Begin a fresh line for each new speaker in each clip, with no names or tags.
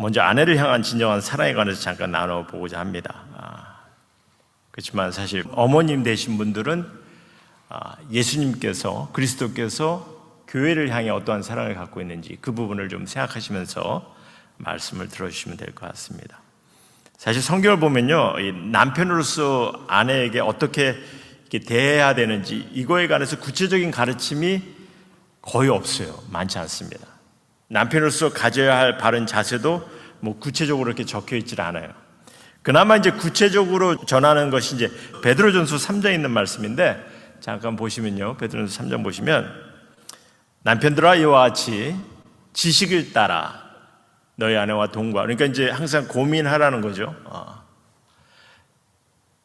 먼저 아내를 향한 진정한 사랑에 관해서 잠깐 나눠보고자 합니다. 그렇지만 사실 어머님 되신 분들은 예수님께서, 그리스도께서 교회를 향해 어떠한 사랑을 갖고 있는지 그 부분을 좀 생각하시면서 말씀을 들어주시면 될 것 같습니다. 사실 성경을 보면요, 남편으로서 아내에게 어떻게 대해야 되는지 이거에 관해서 구체적인 가르침이 거의 없어요. 많지 않습니다. 남편으로서 가져야 할 바른 자세도 구체적으로 이렇게 적혀 있질 않아요. 그나마 이제 구체적으로 전하는 것이 이제 베드로전서 3장에 있는 말씀인데, 잠깐 보시면요, 베드로전서 3장 보시면 남편들아 이와 같이 지식을 따라 너희 아내와 동거하라. 그러니까 이제 항상 고민하라는 거죠.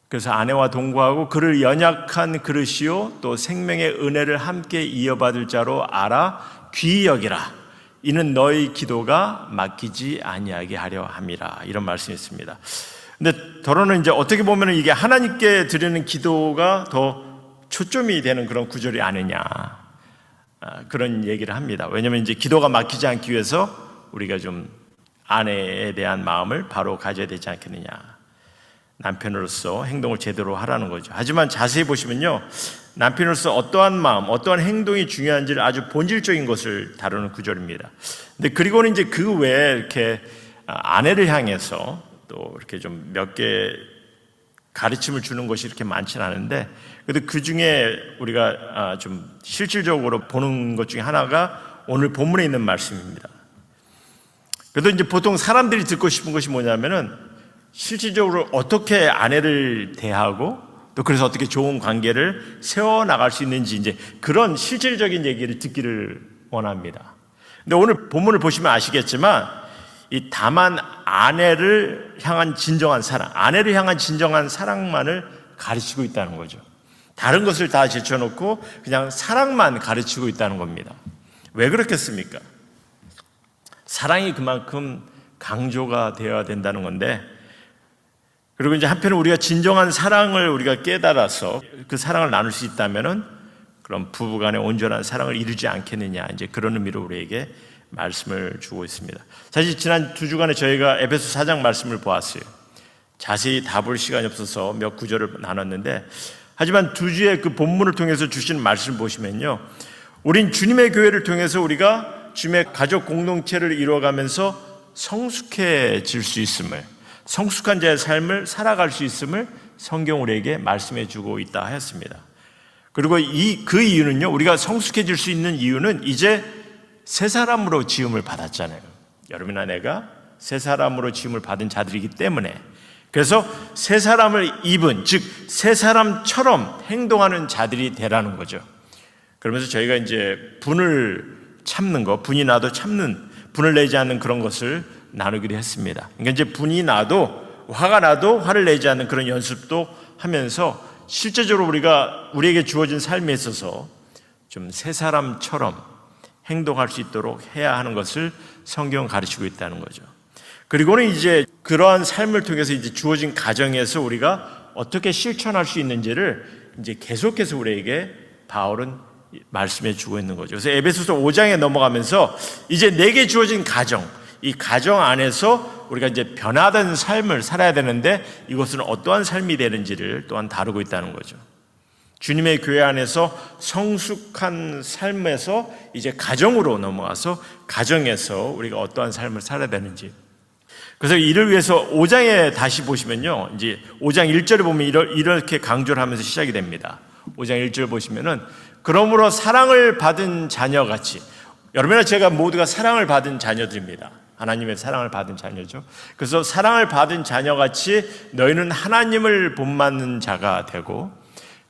그래서 아내와 동거하고 그를 연약한 그릇이요 또 생명의 은혜를 함께 이어받을 자로 알아 귀히 여기라. 이는 너희 기도가 막히지 아니하게 하려 함이라. 이런 말씀이 있습니다. 근데 더러는 이제 어떻게 보면 이게 하나님께 드리는 기도가 더 초점이 되는 그런 구절이 아니냐, 그런 얘기를 합니다. 왜냐하면 이제 기도가 막히지 않기 위해서 우리가 좀 아내에 대한 마음을 바로 가져야 되지 않겠느냐, 남편으로서 행동을 제대로 하라는 거죠. 하지만 자세히 보시면요, 남편으로서 어떠한 마음, 어떠한 행동이 중요한지를 아주 본질적인 것을 다루는 구절입니다. 근데 그리고는 이제 그 외에 이렇게 아내를 향해서 또 이렇게 좀 몇 개 가르침을 주는 것이 이렇게 많지는 않은데, 그래도 그 중에 우리가 좀 실질적으로 보는 것 중에 하나가 오늘 본문에 있는 말씀입니다. 그래도 이제 보통 사람들이 듣고 싶은 것이 뭐냐면은 실질적으로 어떻게 아내를 대하고 또 그래서 어떻게 좋은 관계를 세워나갈 수 있는지, 이제 그런 실질적인 얘기를 듣기를 원합니다. 근데 오늘 본문을 보시면 아시겠지만 다만 아내를 향한 진정한 사랑, 아내를 향한 진정한 사랑만을 가르치고 있다는 거죠. 다른 것을 다 제쳐놓고 그냥 사랑만 가르치고 있다는 겁니다. 왜 그렇겠습니까? 사랑이 그만큼 강조가 되어야 된다는 건데, 그리고 이제 한편으로 우리가 진정한 사랑을 우리가 깨달아서 그 사랑을 나눌 수 있다면은 그럼 부부간의 온전한 사랑을 이루지 않겠느냐, 이제 그런 의미로 우리에게 말씀을 주고 있습니다. 사실 지난 2주간에 저희가 에베소 4장 말씀을 보았어요. 자세히 다 볼 시간이 없어서 몇 구절을 나눴는데, 하지만 2주의 그 본문을 통해서 주신 말씀을 보시면요, 우린 주님의 교회를 통해서 우리가 주님의 가족 공동체를 이루어가면서 성숙해질 수 있음을, 성숙한 자의 삶을 살아갈 수 있음을 성경 우리에게 말씀해 주고 있다 하였습니다. 그리고 그 이유는요, 우리가 성숙해질 수 있는 이유는 이제 새 사람으로 지음을 받았잖아요. 여러분이나 내가 새 사람으로 지음을 받은 자들이기 때문에, 그래서 새 사람을 입은, 즉 새 사람처럼 행동하는 자들이 되라는 거죠. 그러면서 저희가 이제 분을 참는 거, 분이 나도 참는, 분을 내지 않는 그런 것을 나누기로 했습니다. 그러니까 이제 분이 나도, 화가 나도 화를 내지 않는 그런 연습도 하면서 실제적으로 우리에게 주어진 삶에 있어서 좀 새 사람처럼 행동할 수 있도록 해야 하는 것을 성경은 가르치고 있다는 거죠. 그리고는 이제 그러한 삶을 통해서 이제 주어진 가정에서 우리가 어떻게 실천할 수 있는지를 이제 계속해서 우리에게 바울은 말씀해 주고 있는 거죠. 그래서 에베소서 5장에 넘어가면서 이제 내게 주어진 가정, 이 가정 안에서 우리가 이제 변화된 삶을 살아야 되는데 이것은 어떠한 삶이 되는지를 또한 다루고 있다는 거죠. 주님의 교회 안에서 성숙한 삶에서 이제 가정으로 넘어와서 가정에서 우리가 어떠한 삶을 살아야 되는지, 그래서 이를 위해서 5장에 다시 보시면요, 이제 5장 1절에 보면 이렇게 강조를 하면서 시작이 됩니다. 5장 1절 보시면은 그러므로 사랑을 받은 자녀같이, 여러분이나 제가 모두가 사랑을 받은 자녀들입니다. 하나님의 사랑을 받은 자녀죠. 그래서 사랑을 받은 자녀같이 너희는 하나님을 본받는 자가 되고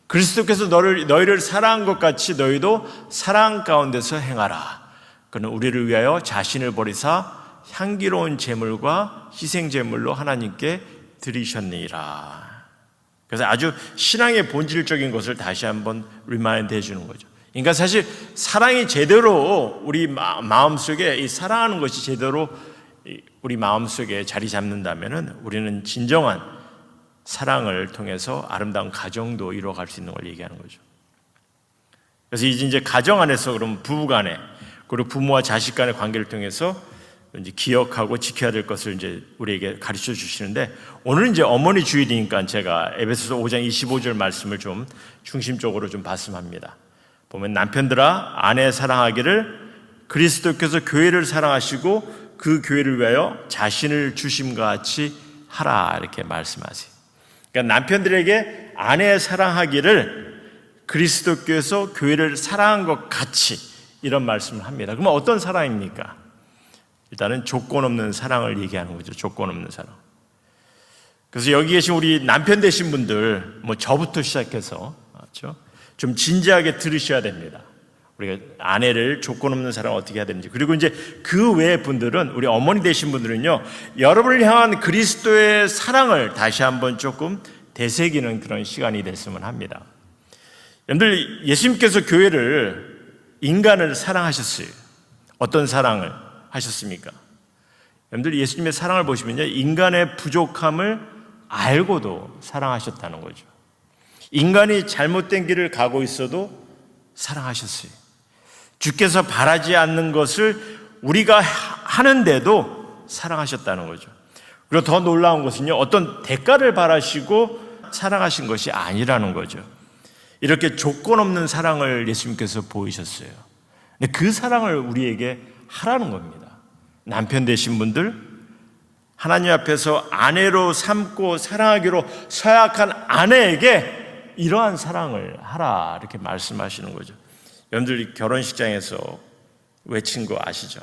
그리스도께서 너희를 사랑한 것 같이 너희도 사랑 가운데서 행하라. 그는 우리를 위하여 자신을 버리사 향기로운 제물과 희생 제물로 하나님께 드리셨느니라. 그래서 아주 신앙의 본질적인 것을 다시 한번 리마인드 해주는 거죠. 그러니까 사실 사랑이 제대로 우리 마음속에, 이 사랑하는 것이 제대로 우리 마음속에 자리 잡는다면은 우리는 진정한 사랑을 통해서 아름다운 가정도 이루어갈 수 있는 걸 얘기하는 거죠. 그래서 이제 가정 안에서, 그럼 부부 간에, 그리고 부모와 자식 간의 관계를 통해서 이제 기억하고 지켜야 될 것을 이제 우리에게 가르쳐 주시는데, 오늘은 이제 어머니 주일이니까 제가 에베소서 5장 25절 말씀을 좀 중심적으로 좀 봤으면 합니다. 보면 남편들아 아내 사랑하기를 그리스도께서 교회를 사랑하시고 그 교회를 위하여 자신을 주심과 같이 하라, 이렇게 말씀하세요. 그러니까 남편들에게 아내 사랑하기를 그리스도께서 교회를 사랑한 것 같이, 이런 말씀을 합니다. 그러면 어떤 사랑입니까? 일단은 조건 없는 사랑을 얘기하는 거죠. 조건 없는 사랑. 그래서 여기 계신 우리 남편 되신 분들, 뭐 저부터 시작해서, 그렇죠? 좀 진지하게 들으셔야 됩니다. 우리가 아내를 조건 없는 사랑을 어떻게 해야 되는지. 그리고 이제 그 외의 분들은, 우리 어머니 되신 분들은요, 여러분을 향한 그리스도의 사랑을 다시 한번 조금 되새기는 그런 시간이 됐으면 합니다. 여러분들, 예수님께서 교회를, 인간을 사랑하셨어요. 어떤 사랑을 하셨습니까? 여러분들, 예수님의 사랑을 보시면요, 인간의 부족함을 알고도 사랑하셨다는 거죠. 인간이 잘못된 길을 가고 있어도 사랑하셨어요. 주께서 바라지 않는 것을 우리가 하는데도 사랑하셨다는 거죠. 그리고 더 놀라운 것은요, 어떤 대가를 바라시고 사랑하신 것이 아니라는 거죠. 이렇게 조건 없는 사랑을 예수님께서 보이셨어요. 근데 그 사랑을 우리에게 하라는 겁니다. 남편 되신 분들, 하나님 앞에서 아내로 삼고 사랑하기로 서약한 아내에게 이러한 사랑을 하라, 이렇게 말씀하시는 거죠. 여러분들, 결혼식장에서 외친 거 아시죠?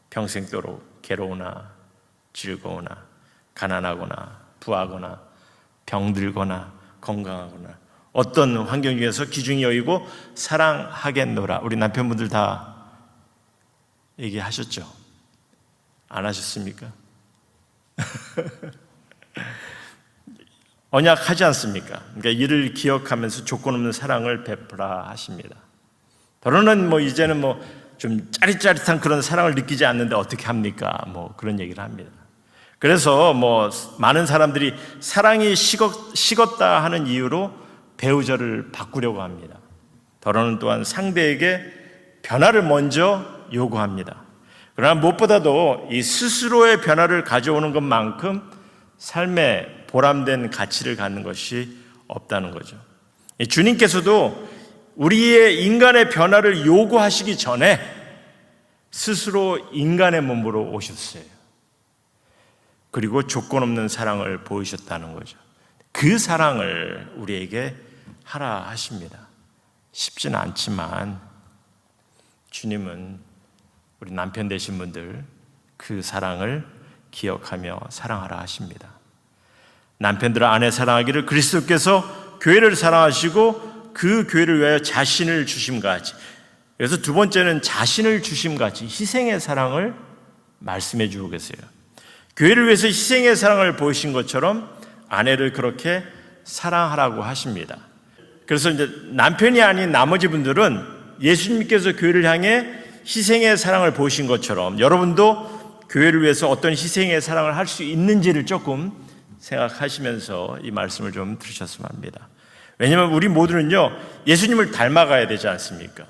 평생도록 괴로우나 즐거우나 가난하거나 부하거나 병들거나 건강하거나 어떤 환경 중에서 기중이 여의고 사랑하겠노라. 우리 남편분들 다 얘기하셨죠? 안 하셨습니까? 언약하지 않습니까? 그러니까 이를 기억하면서 조건 없는 사랑을 베풀어 하십니다. 더러는 뭐 이제는 뭐 좀 짜릿짜릿한 그런 사랑을 느끼지 않는데 어떻게 합니까? 뭐 그런 얘기를 합니다. 그래서 뭐 많은 사람들이 사랑이 식었다 하는 이유로 배우자를 바꾸려고 합니다. 더러는 또한 상대에게 변화를 먼저 요구합니다. 그러나 무엇보다도 이 스스로의 변화를 가져오는 것만큼 삶의 보람된 가치를 갖는 것이 없다는 거죠. 주님께서도 우리의 인간의 변화를 요구하시기 전에 스스로 인간의 몸으로 오셨어요. 그리고 조건 없는 사랑을 보이셨다는 거죠. 그 사랑을 우리에게 하라 하십니다. 쉽지는 않지만 주님은 우리 남편 되신 분들 그 사랑을 기억하며 사랑하라 하십니다. 남편들아 아내 사랑하기를 그리스도께서 교회를 사랑하시고 그 교회를 위하여 자신을 주심같이. 그래서 두 번째는 자신을 주심같이 희생의 사랑을 말씀해 주고 계세요. 교회를 위해서 희생의 사랑을 보이신 것처럼 아내를 그렇게 사랑하라고 하십니다. 그래서 이제 남편이 아닌 나머지 분들은 예수님께서 교회를 향해 희생의 사랑을 보이신 것처럼 여러분도 교회를 위해서 어떤 희생의 사랑을 할 수 있는지를 조금 생각하시면서 이 말씀을 좀 들으셨으면 합니다. 왜냐하면 우리 모두는요, 예수님을 닮아가야 되지 않습니까?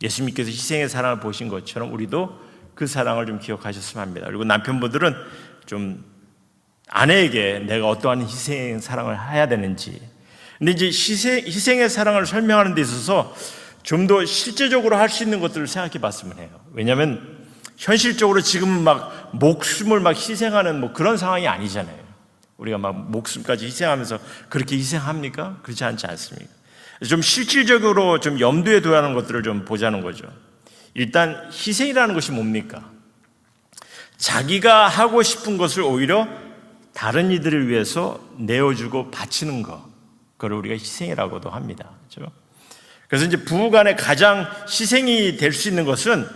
예수님께서 희생의 사랑을 보신 것처럼 우리도 그 사랑을 좀 기억하셨으면 합니다. 그리고 남편분들은 좀 아내에게 내가 어떠한 희생의 사랑을 해야 되는지. 근데 이제 희생의 사랑을 설명하는 데 있어서 좀 더 실제적으로 할 수 있는 것들을 생각해 봤으면 해요. 왜냐하면 현실적으로 지금 막 목숨을 막 희생하는 뭐 그런 상황이 아니잖아요. 우리가 막 목숨까지 희생하면서 그렇게 희생합니까? 그렇지 않지 않습니까? 좀 실질적으로 좀 염두에 둬야 하는 것들을 좀 보자는 거죠. 일단 희생이라는 것이 뭡니까? 자기가 하고 싶은 것을 오히려 다른 이들을 위해서 내어주고 바치는 것, 그걸 우리가 희생이라고도 합니다. 그렇죠? 그래서 이제 부부간에 가장 희생이 될 수 있는 것은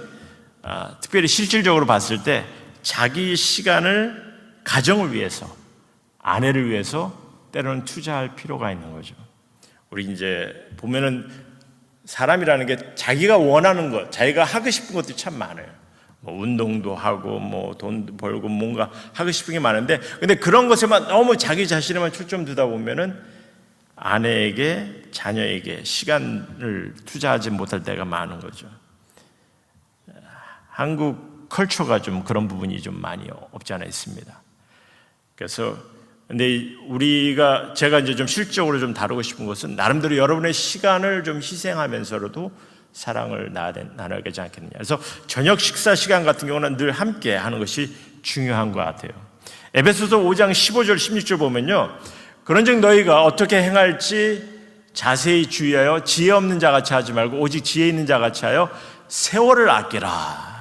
특별히 실질적으로 봤을 때 자기 시간을 가정을 위해서, 아내를 위해서 때로는 투자할 필요가 있는 거죠. 우리 이제 보면은 사람이라는 게 자기가 원하는 것, 자기가 하고 싶은 것들이 참 많아요. 뭐 운동도 하고 뭐 돈 벌고 뭔가 하고 싶은 게 많은데, 근데 그런 것에만 너무 자기 자신에만 초점 두다 보면은 아내에게, 자녀에게 시간을 투자하지 못할 때가 많은 거죠. 한국 컬처가 좀 그런 부분이 좀 많이 없지 않아 있습니다. 그래서 근데 제가 이제 좀 실질적으로 좀 다루고 싶은 것은 나름대로 여러분의 시간을 좀 희생하면서라도 사랑을 나눠야 되지 않겠느냐. 그래서 저녁 식사 시간 같은 경우는 늘 함께 하는 것이 중요한 것 같아요. 에베소서 5장 15절 16절 보면요, 그런즉 너희가 어떻게 행할지 자세히 주의하여 지혜 없는 자같이 하지 말고 오직 지혜 있는 자같이 하여 세월을 아끼라.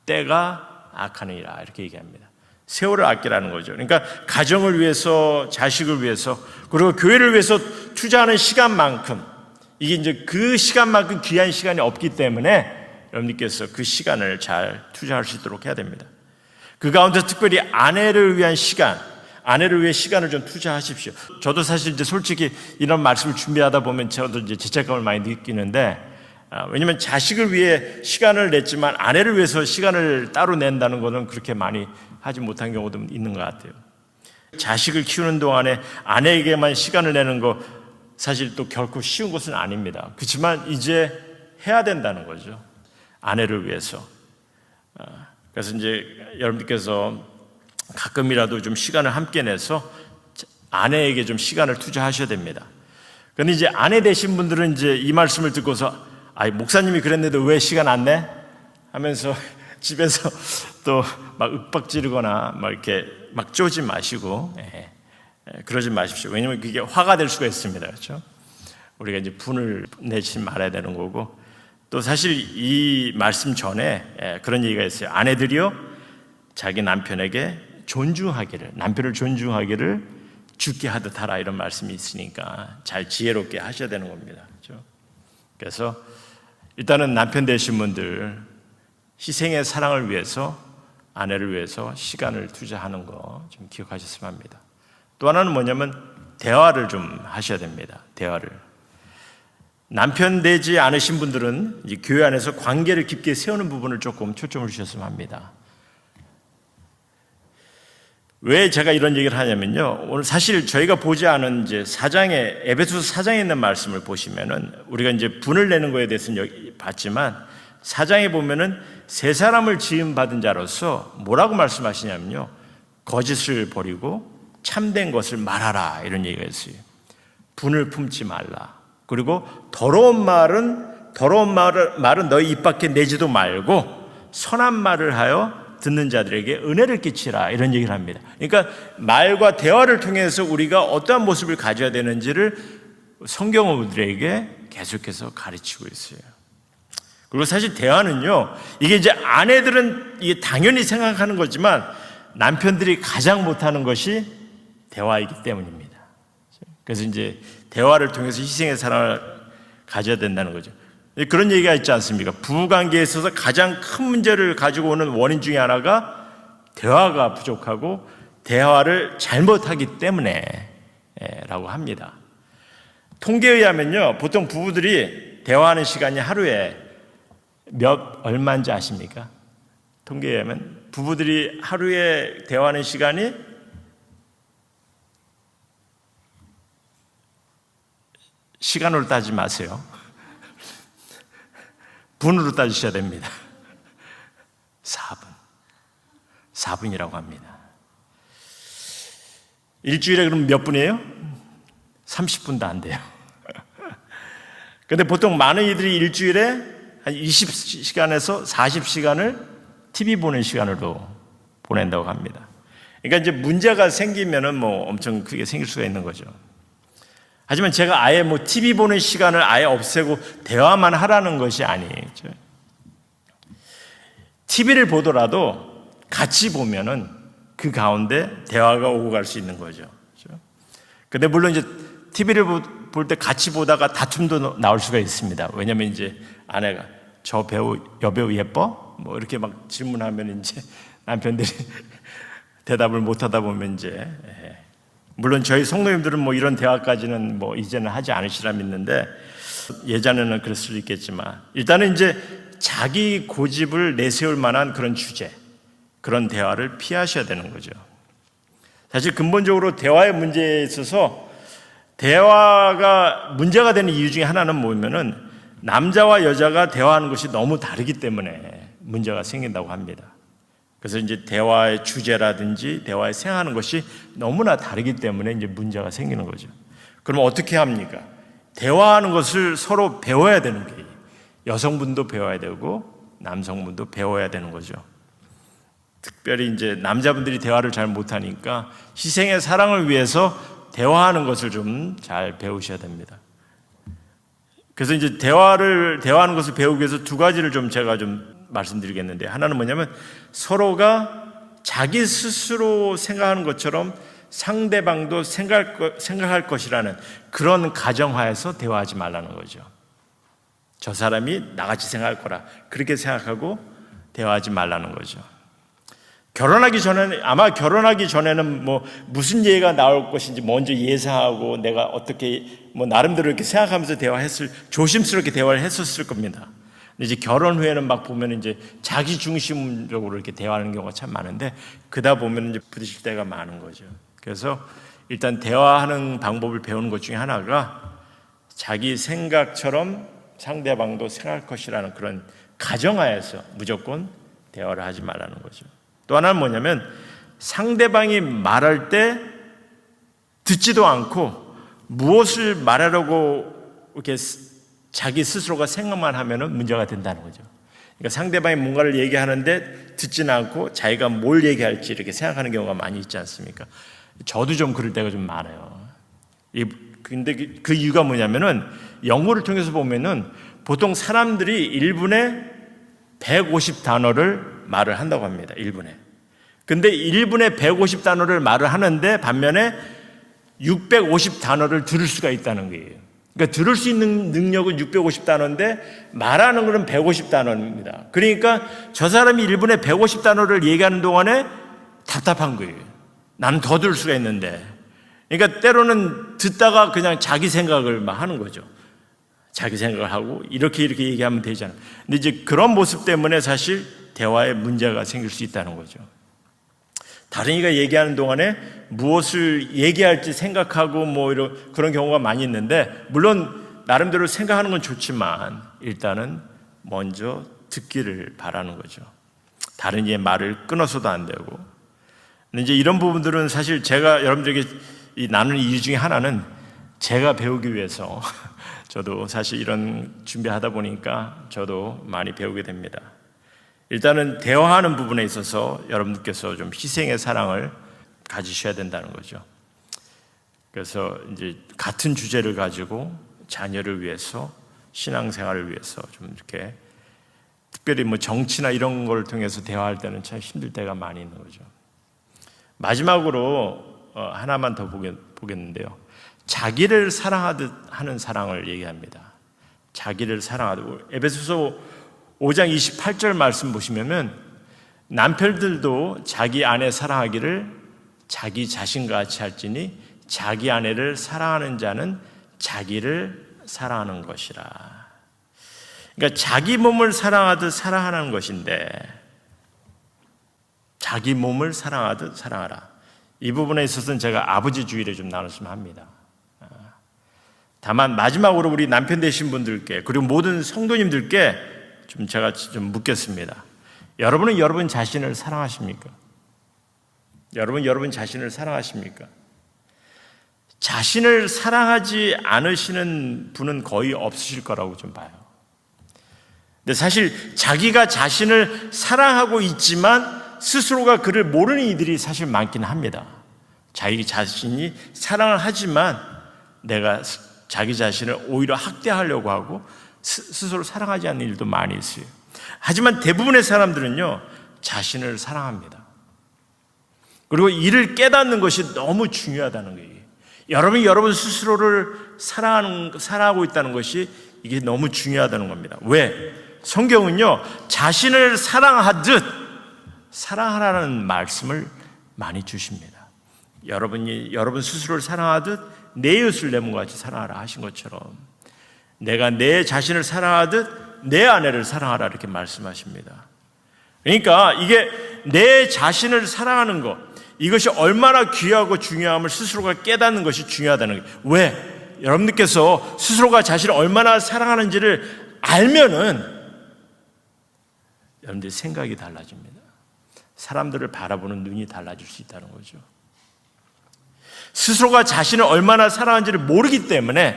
때가 악하느니라. 이렇게 얘기합니다. 세월을 아끼라는 거죠. 그러니까 가정을 위해서, 자식을 위해서, 그리고 교회를 위해서 투자하는 시간만큼, 이게 이제 그 시간만큼 귀한 시간이 없기 때문에 여러분께서 그 시간을 잘 투자할 수 있도록 해야 됩니다. 그 가운데 특별히 아내를 위한 시간, 아내를 위해 시간을 좀 투자하십시오. 저도 사실 이제 솔직히 이런 말씀을 준비하다 보면 저도 이제 죄책감을 많이 느끼는데, 왜냐면 자식을 위해 시간을 냈지만 아내를 위해서 시간을 따로 낸다는 것은 그렇게 많이 하지 못한 경우도 있는 것 같아요. 자식을 키우는 동안에 아내에게만 시간을 내는 거 사실 또 결코 쉬운 것은 아닙니다. 그렇지만 이제 해야 된다는 거죠. 아내를 위해서. 그래서 이제 여러분께서 가끔이라도 좀 시간을 함께 내서 아내에게 좀 시간을 투자하셔야 됩니다. 그런데 이제 아내 되신 분들은 이제 이 말씀을 듣고서 목사님이 그랬는데 왜 시간 안 내? 하면서 집에서 또 막 윽박지르거나 막 이렇게 막 쪼지 마시고, 그러지 마십시오. 왜냐하면 그게 화가 될 수가 있습니다. 그렇죠? 우리가 이제 분을 내지 말아야 되는 거고, 또 사실 이 말씀 전에 그런 얘기가 있어요. 아내들이요, 자기 남편에게 존중하기를, 남편을 존중하기를 죽게 하듯 하라, 이런 말씀이 있으니까 잘 지혜롭게 하셔야 되는 겁니다. 그렇죠? 그래서 일단은 남편 되신 분들 희생의 사랑을 위해서, 아내를 위해서 시간을 투자하는 거 좀 기억하셨으면 합니다. 또 하나는 뭐냐면 대화를 좀 하셔야 됩니다. 대화를. 남편 되지 않으신 분들은 이제 교회 안에서 관계를 깊게 세우는 부분을 조금 초점을 주셨으면 합니다. 왜 제가 이런 얘기를 하냐면요, 오늘 사실 저희가 보지 않은 이제 에베소서 4장에 있는 말씀을 보시면은 우리가 이제 분을 내는 거에 대해서는 봤지만 4장에 보면은 새 사람을 지음 받은 자로서 뭐라고 말씀하시냐면요, 거짓을 버리고 참된 것을 말하라, 이런 얘기가 있어요. 분을 품지 말라. 그리고 더러운 말은 너희 입 밖에 내지도 말고 선한 말을 하여 듣는 자들에게 은혜를 끼치라, 이런 얘기를 합니다. 그러니까 말과 대화를 통해서 우리가 어떠한 모습을 가져야 되는지를 성경은 우리에게 계속해서 가르치고 있어요. 그리고 사실 대화는요, 이게 이제 아내들은 이게 당연히 생각하는 거지만 남편들이 가장 못하는 것이 대화이기 때문입니다. 그래서 이제 대화를 통해서 희생의 사랑을 가져야 된다는 거죠. 그런 얘기가 있지 않습니까? 부부관계에 있어서 가장 큰 문제를 가지고 오는 원인 중에 하나가 대화가 부족하고 대화를 잘못하기 때문에 라고 합니다. 통계에 의하면요, 보통 부부들이 대화하는 시간이 하루에 얼마인지 아십니까? 통계에 의하면 부부들이 하루에 대화하는 시간이 시간으로 따지지 마세요. 분으로 따지셔야 됩니다. 4분이라고 합니다. 일주일에 그럼 몇 분이에요? 30분도 안 돼요. 그런데 보통 많은 이들이 일주일에 한 20시간에서 40시간을 TV 보는 시간으로 보낸다고 합니다. 그러니까 이제 문제가 생기면은 뭐 엄청 크게 생길 수가 있는 거죠. 하지만 제가 아예 뭐 TV 보는 시간을 아예 없애고 대화만 하라는 것이 아니죠. TV를 보더라도 같이 보면은 그 가운데 대화가 오고 갈 수 있는 거죠. 근데 물론 이제 TV를 볼 때 같이 보다가 다툼도 나올 수가 있습니다. 왜냐면 이제 아내가 여배우 예뻐? 뭐 이렇게 막 질문하면 이제 남편들이 대답을 못 하다 보면 이제, 물론 저희 성도님들은 뭐 이런 대화까지는 뭐 이제는 하지 않으시라 믿는데 예전에는 그럴 수도 있겠지만 일단은 이제 자기 고집을 내세울 만한 그런 주제, 그런 대화를 피하셔야 되는 거죠. 사실 근본적으로 대화의 문제에 있어서 대화가 문제가 되는 이유 중에 하나는 뭐냐면은 남자와 여자가 대화하는 것이 너무 다르기 때문에 문제가 생긴다고 합니다. 그래서 이제 대화의 주제라든지 대화에 생각하는 것이 너무나 다르기 때문에 이제 문제가 생기는 거죠. 그럼 어떻게 합니까? 대화하는 것을 서로 배워야 되는 거예요. 여성분도 배워야 되고 남성분도 배워야 되는 거죠. 특별히 이제 남자분들이 대화를 잘 못하니까 희생의 사랑을 위해서 대화하는 것을 좀 잘 배우셔야 됩니다. 그래서 이제 대화하는 것을 배우기 위해서 두 가지를 제가 말씀드리겠는데, 하나는 뭐냐면 서로가 자기 스스로 생각하는 것처럼 상대방도 생각할 것이라는 그런 가정하에서 대화하지 말라는 거죠. 저 사람이 나같이 생각할 거라 그렇게 생각하고 대화하지 말라는 거죠. 아마 결혼하기 전에는 무슨 얘기가 나올 것인지 먼저 예상하고 내가 어떻게 나름대로 이렇게 생각하면서 조심스럽게 대화를 했었을 겁니다. 근데 이제 결혼 후에는 막 보면 이제 자기 중심적으로 이렇게 대화하는 경우가 참 많은데, 그러다 보면 이제 부딪힐 때가 많은 거죠. 그래서 일단 대화하는 방법을 배우는 것 중에 하나가 자기 생각처럼 상대방도 생각할 것이라는 그런 가정하에서 무조건 대화를 하지 말라는 거죠. 또 하나는 뭐냐면 상대방이 말할 때 듣지도 않고 무엇을 말하려고 이렇게 자기 스스로가 생각만 하면은 문제가 된다는 거죠. 그러니까 상대방이 뭔가를 얘기하는데 듣지는 않고 자기가 뭘 얘기할지 이렇게 생각하는 경우가 많이 있지 않습니까? 저도 좀 그럴 때가 좀 많아요. 근데 그 이유가 뭐냐면은 연구를 통해서 보면은 보통 사람들이 1분에 150단어를 말을 한다고 합니다. 1분에. 근데 1분에 150단어를 말을 하는데 반면에 650단어를 들을 수가 있다는 거예요. 그러니까 들을 수 있는 능력은 650단어인데 말하는 것은 150단어입니다. 그러니까 저 사람이 1분에 150단어를 얘기하는 동안에 답답한 거예요. 나는 더 들을 수가 있는데. 그러니까 때로는 듣다가 그냥 자기 생각을 막 하는 거죠. 자기 생각을 하고 이렇게 얘기하면 되잖아요. 근데 이제 그런 모습 때문에 사실 대화에 문제가 생길 수 있다는 거죠. 다른 이가 얘기하는 동안에 무엇을 얘기할지 생각하고 그런 경우가 많이 있는데, 물론 나름대로 생각하는 건 좋지만 일단은 먼저 듣기를 바라는 거죠. 다른 이의 말을 끊어서도 안 되고. 근데 이제 이런 부분들은 사실 제가 여러분들에게 나누는 이유 중에 하나는 제가 배우기 위해서 저도 사실 이런 준비하다 보니까 저도 많이 배우게 됩니다. 일단은 대화하는 부분에 있어서 여러분들께서 좀 희생의 사랑을 가지셔야 된다는 거죠. 그래서 이제 같은 주제를 가지고 자녀를 위해서, 신앙생활을 위해서 좀 이렇게 특별히 정치나 이런 걸 통해서 대화할 때는 참 힘들 때가 많이 있는 거죠. 마지막으로 하나만 더 보겠는데요. 자기를 사랑하듯 하는 사랑을 얘기합니다. 자기를 사랑하듯. 에베소서 5장 28절 말씀 보시면 남편들도 자기 아내 사랑하기를 자기 자신같이 할지니 자기 아내를 사랑하는 자는 자기를 사랑하는 것이라. 그러니까 자기 몸을 사랑하듯 사랑하는 것인데, 자기 몸을 사랑하듯 사랑하라. 이 부분에 있어서는 제가 아버지주의를 좀 나눴으면 합니다. 다만 마지막으로 우리 남편 되신 분들께, 그리고 모든 성도님들께 제가 묻겠습니다. 여러분은 여러분 자신을 사랑하십니까? 여러분 자신을 사랑하십니까? 자신을 사랑하지 않으시는 분은 거의 없으실 거라고 좀 봐요. 근데 사실 자기가 자신을 사랑하고 있지만 스스로가 그를 모르는 이들이 사실 많긴 합니다. 자기 자신이 사랑을 하지만 내가 자기 자신을 오히려 학대하려고 하고 스스로 사랑하지 않는 일도 많이 있어요. 하지만 대부분의 사람들은요, 자신을 사랑합니다. 그리고 이를 깨닫는 것이 너무 중요하다는 거예요. 여러분이 여러분 스스로를 사랑하고 있다는 것이 이게 너무 중요하다는 겁니다. 왜? 성경은요, 자신을 사랑하듯 사랑하라는 말씀을 많이 주십니다. 여러분이 여러분 스스로를 사랑하듯 내 이웃을 내 몸과 같이 사랑하라 하신 것처럼 내가 내 자신을 사랑하듯 내 아내를 사랑하라 이렇게 말씀하십니다. 그러니까 이게 내 자신을 사랑하는 것, 이것이 얼마나 귀하고 중요함을 스스로가 깨닫는 것이 중요하다는 거예요. 왜? 여러분들께서 스스로가 자신을 얼마나 사랑하는지를 알면은 여러분들의 생각이 달라집니다. 사람들을 바라보는 눈이 달라질 수 있다는 거죠. 스스로가 자신을 얼마나 사랑하는지를 모르기 때문에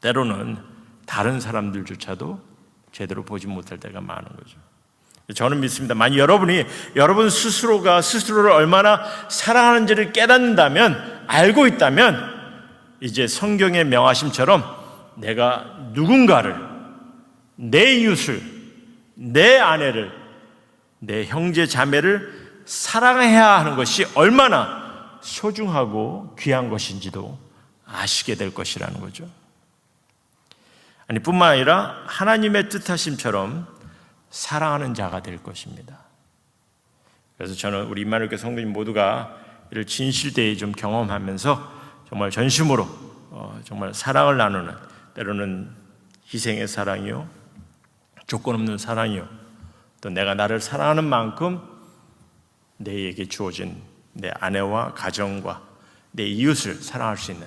때로는 다른 사람들조차도 제대로 보지 못할 때가 많은 거죠. 저는 믿습니다. 만약 여러분 스스로가 스스로를 얼마나 사랑하는지를 깨닫는다면, 알고 있다면, 이제 성경의 명하심처럼 내가 누군가를, 내 이웃을, 내 아내를, 내 형제 자매를 사랑해야 하는 것이 얼마나 소중하고 귀한 것인지도 아시게 될 것이라는 거죠. 아니, 뿐만 아니라 하나님의 뜻하심처럼 사랑하는 자가 될 것입니다. 그래서 저는 우리 임마누엘 성도님 모두가 이를 진실되이 좀 경험하면서 정말 전심으로 정말 사랑을 나누는, 때로는 희생의 사랑이요, 조건 없는 사랑이요, 또 내가 나를 사랑하는 만큼 내게 주어진 내 아내와 가정과 내 이웃을 사랑할 수 있는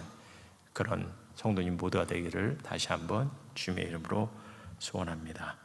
그런 성도님 모두가 되기를 다시 한번 주님의 이름으로 소원합니다.